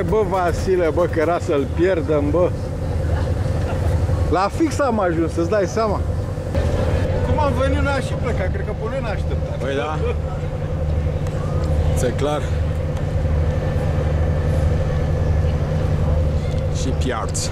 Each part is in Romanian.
Hai bă, Vasile, bă, că era să-l pierdem, bă. La fix am ajuns, să-ți dai seama. Cum am venit, n-aș și pleca, cred că pe noi n-așteptat. Păi da. Ți-e clar. Și piarți.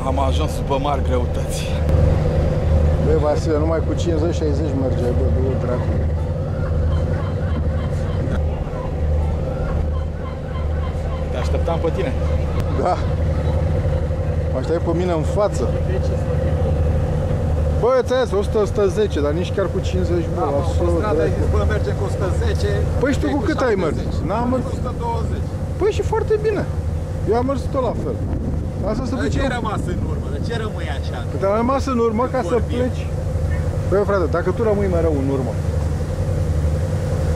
Am ajuns după mari greutăți. Băi, Vasile, numai cu 50-60 mergeai, bă, două dracu. Te așteptam pe tine. Da. Mă aștept pe mine în față. Bă, ți-ai 100-110, dar nici chiar cu 50, bă, la solo, dracu. Bă, mergem cu 110. Păi și tu cu cât ai mers? N-am mers? 120. Păi și foarte bine. Eu am mers tot la fel. Asta să de ce ai rămas în urmă? De ce rămâi așa? Că te-am rămas în urmă ca să pleci. Băi, frate, dacă tu rămâi mereu în urmă.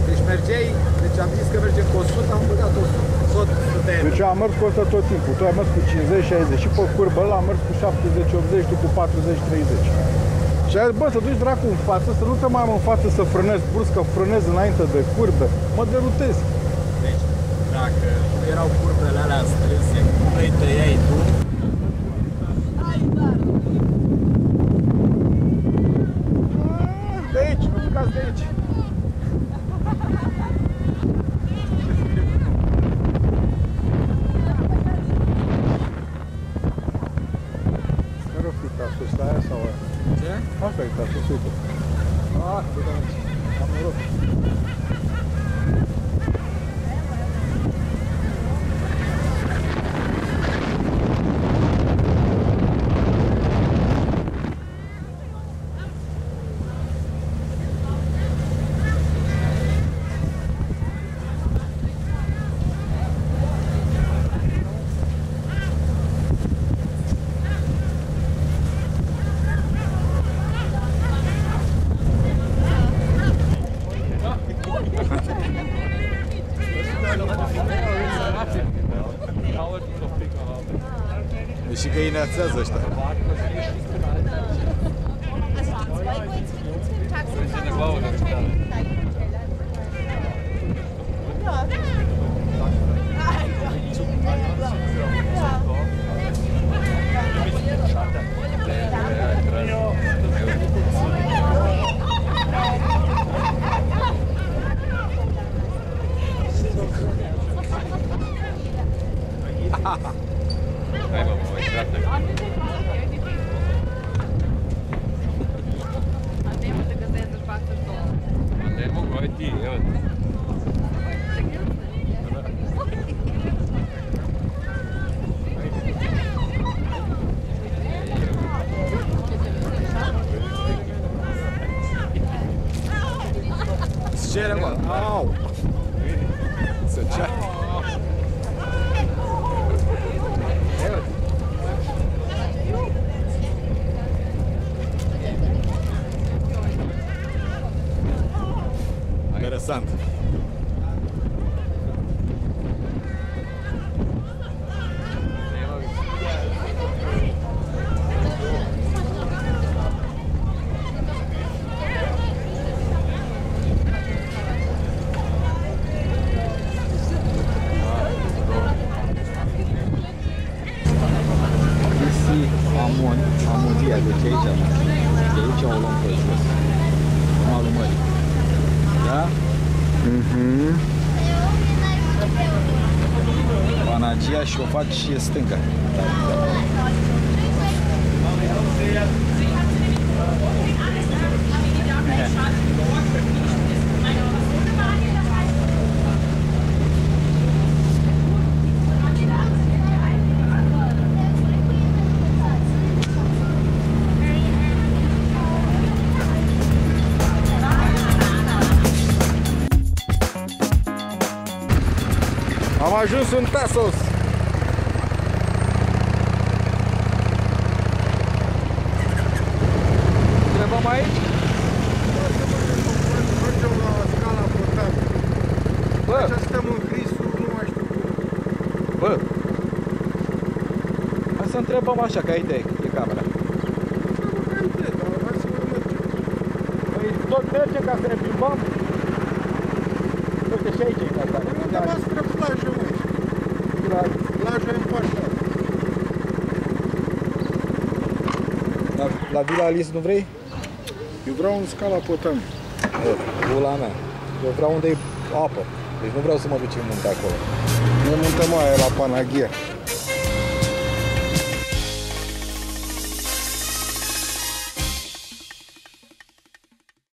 Deci mergeai, deci am zis că mergem cu 100, am băgat 100 de euro. Deci eu am mers cu 100 tot timpul. Tu ai mers cu 50-60 și pe curbă ăla am mers cu 70-80, tu cu 40-30. Și ai zis, bă, să duci dracu în față, să nu te mai am în față să frânezi brusc, că frânezi înainte de curbe. Mă derutezi. Deci, dacă nu erau curbele alea strânse, cum îi tăiai tu, de aici, nu plecați de aici. Care-o fi casul ăsta, aia sau aia? ce? Asta e casul, uite. Ah, bine, am noroc. Și găineațează ăștia. Cere, mă! Au! Să ceară! Interesant! Amudia, deci aici, de aici o luăm pe jos, malul mării, da? Panagia și o faci și e stânga. Am ajuns în Tasos. Întrebăm aici? Mergem la scala portabilă. Bă, să întrebăm așa, ca idee, e camera. Păi tot merge ca să ne plimbăm? Uite și aici e cazare. Undeva spre plajă, mă. Plaja e în partea asta. La Vila Alice nu vrei? Eu vreau un Scala Potami. Bula mea. Eu vreau unde e apă. Deci nu vreau să mă duc în munte acolo. Ne mutăm aia la Panaghia.